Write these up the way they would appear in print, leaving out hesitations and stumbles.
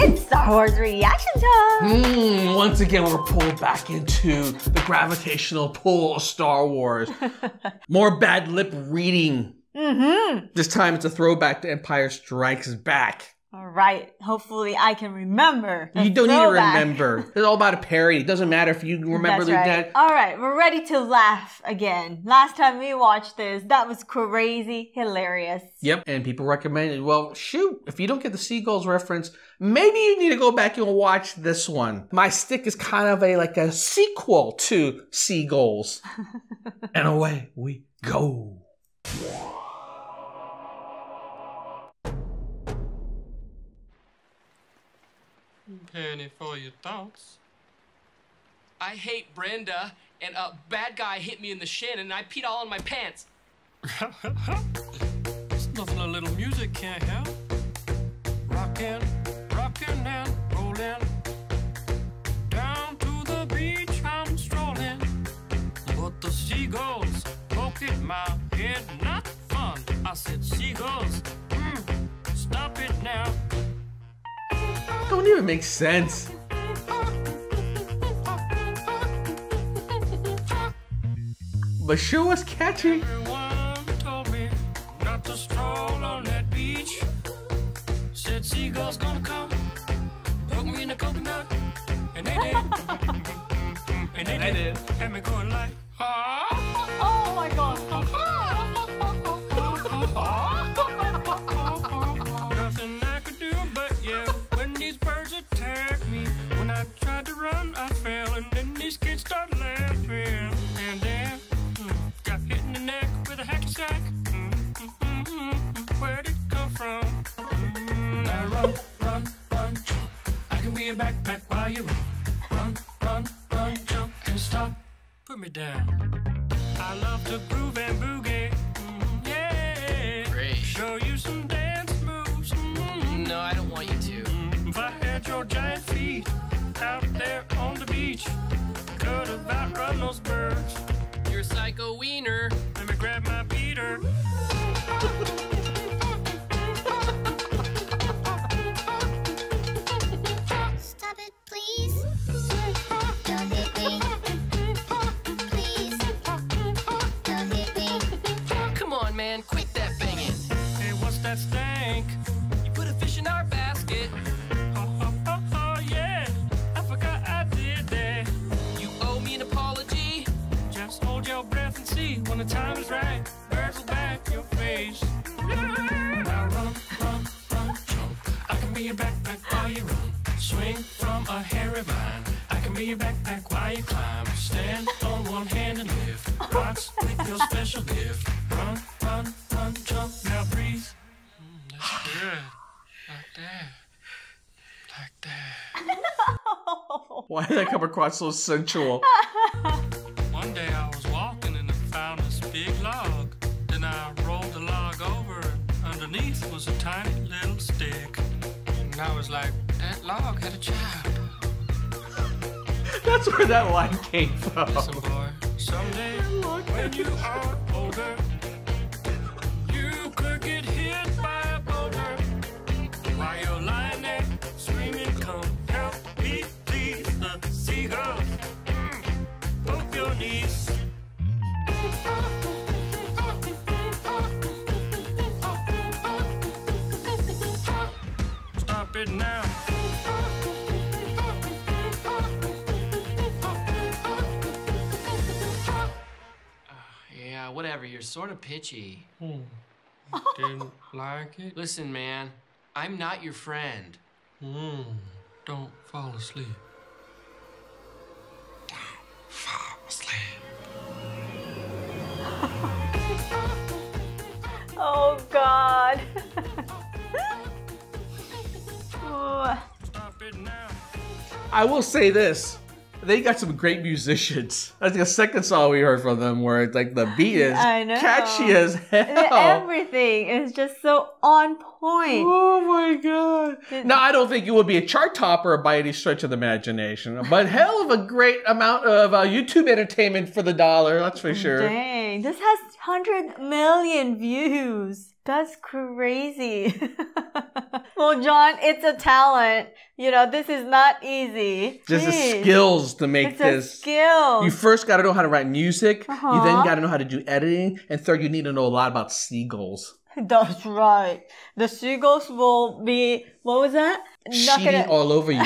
It's Star Wars reaction time! Once again, we're pulled back into the gravitational pull of Star Wars. More bad lip reading. This time it's a throwback to Empire Strikes Back. Alright, hopefully I can remember. You don't need to remember. It's all about a parody. It doesn't matter if you remember the dead. Alright, we're ready to laugh again. Last time we watched this, that was crazy, hilarious. Yep, and people recommended, well, shoot, if you don't get the Seagulls reference, maybe you need to go back and watch this one. My Stick is kind of like a sequel to Seagulls. And away we go. Penny for your thoughts. I hate Brenda, and a bad guy hit me in the shin, and I peed all in my pants. It's nothing a little music can't help. Rockin', rockin' and rollin'. Down to the beach I'm strolling. But the seagulls poke at my head, not fun. I said, seagulls, stop it now. Don't even make sense. But sure was catchy. Everyone told me not to stroll on that beach. Said seagulls gonna come, poke me in the coconut, and they did. And they did. Had me going like, Oh my god. nothing I could do but yell when these birds attacked me. When I tried to run, I fell, and then these kids started laughing. And then got hit in the neck with a hacky sack. Where'd it come from? Now run, run, run, jump. I can be a backpack while you run. Run, run, run, jump, and stop. Put me down. I love to groove and boogie. Yeah. Great. Show you some dance moves. No, I don't want you to. If I had your giant feet out there on the beach, could have outrun those birds. You're a psycho wiener. Let me grab my beater. Stop it, please. Don't hit me. Please. Don't hit me. Come on, man, quit that banging. Hey, what's that stank? You put a fish in our basket. Oh, yeah. I forgot I did that. You owe me an apology. Just hold your breath and see when the time is right. Birds will back your face. Now run, run, run, jump. I can be your backpack while you run. Swing from a hairy vine. I can be your backpack while you climb. Stand on one hand and lift. Rocks with your special gift. Run, run, run, jump. Now breathe. That's good. Like that. Like that. Why did that come across so sensual? One day I was walking and I found this big log. Then I rolled the log over and underneath was a tiny little stick. And I was like, that log had a child. That's where that line came from. Listen, boy, someday when you are older, you could get hit by a boulder. While you're lying there screaming, come help me, please. The seagulls poke your knees. Stop it now. Yeah, whatever, you're sort of pitchy. Didn't like it? Listen, man, I'm not your friend. Don't fall asleep. Don't fall asleep. Oh god. Ooh. Stop it now. I will say this. They got some great musicians. That's the second song we heard from them where it's like the beat is I know. catchy as hell. Everything is just so on point. Oh my god. Now, I don't think it would be a chart topper by any stretch of the imagination, but hell of a great amount of YouTube entertainment for the dollar, that's for sure. Dang, this has 100 million views. That's crazy. Well, John, it's a talent. You know, this is not easy. Just the Jeez. skills to make It's this. a skill. You first got to know how to write music. You Uh-huh. then got to know how to do editing. And third, you need to know a lot about seagulls. That's right. The seagulls will be, what was that? Cheating all over you.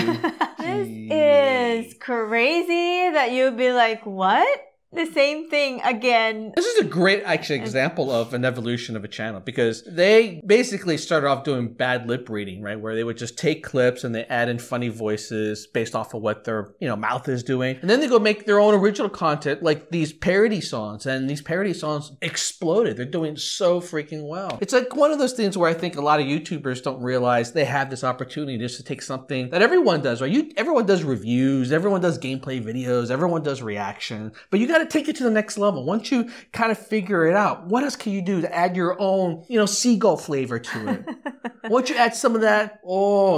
This is crazy that you'd be like, what? The same thing again. This is a great actually example of an evolution of a channel because they basically started off doing bad lip reading, right? Where they would just take clips and they add in funny voices based off of what their, mouth is doing. And then they go make their own original content like these parody songs, and these parody songs exploded. They're doing so freaking well. It's like one of those things where I think a lot of YouTubers don't realize they have this opportunity just to take something that everyone does, right? Everyone does reviews, everyone does gameplay videos, everyone does reaction, but you got to take it to the next level. Once you kind of figure it out, what else can you do to add your own, seagull flavor to it? Once you add some of that,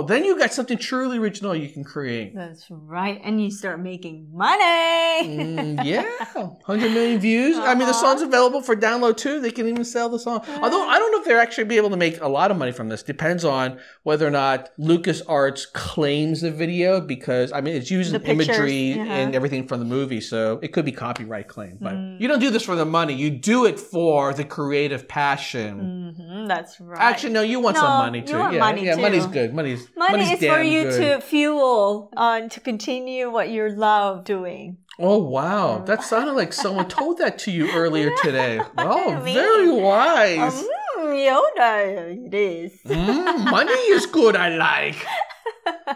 then you got something truly original you can create. That's right. And you start making money. Yeah, 100 million views. I mean, the song's available for download too. They can even sell the song. Although I don't know if they're actually be able to make a lot of money from this. Depends on whether or not LucasArts claims the video, because I mean it's using The pictures, imagery uh-huh. and everything from the movie, so it could be copyright claim. But you don't do this for the money. You do it for the creative passion. That's right. Actually, no, you want some money too. You want yeah, money yeah, too. money's good. Money's is for damn you good. to fuel to continue what you love doing. Oh, wow. That sounded like someone told that to you earlier today. Oh, Me. very wise. Yoda, it is. Money is good, I like.